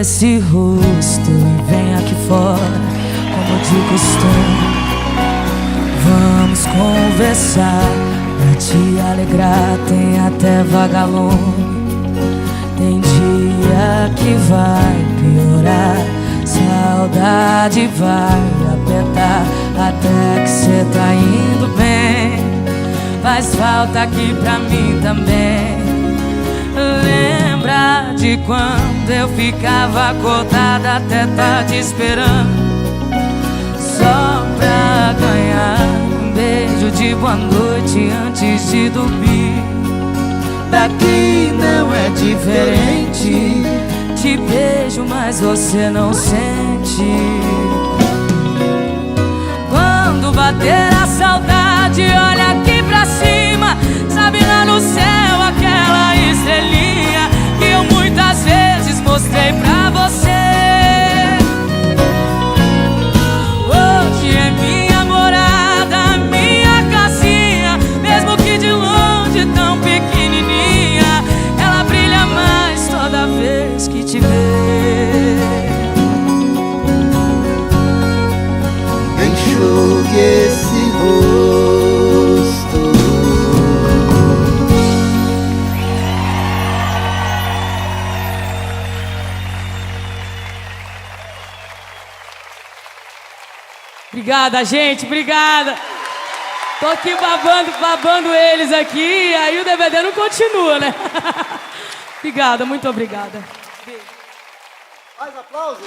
esse rosto e vem aqui fora, como de costume. Vamos conversar, pra te alegrar tem até vagalume. Tem dia que vai piorar, saudade vai apertar, até que cê tá indo bem. Faz falta aqui pra mim também. Lembra de quando eu ficava acordada até tarde esperando, só pra ganhar um beijo de boa noite antes de dormir. Daqui não é diferente, te beijo mas você não sente. Quando bater a saudade, olha aqui pra cima, sabe lá no céu aquela estrelinha que eu muitas vezes mostrei pra você. Hoje é minha morada, minha casinha, mesmo que de longe tão pequenininha, ela brilha mais toda vez que te vê. Enxugue esse rosto. Obrigada, gente, obrigada. Tô aqui babando eles aqui, e aí o DVD não continua, né? Obrigada, muito obrigada. Mais aplausos.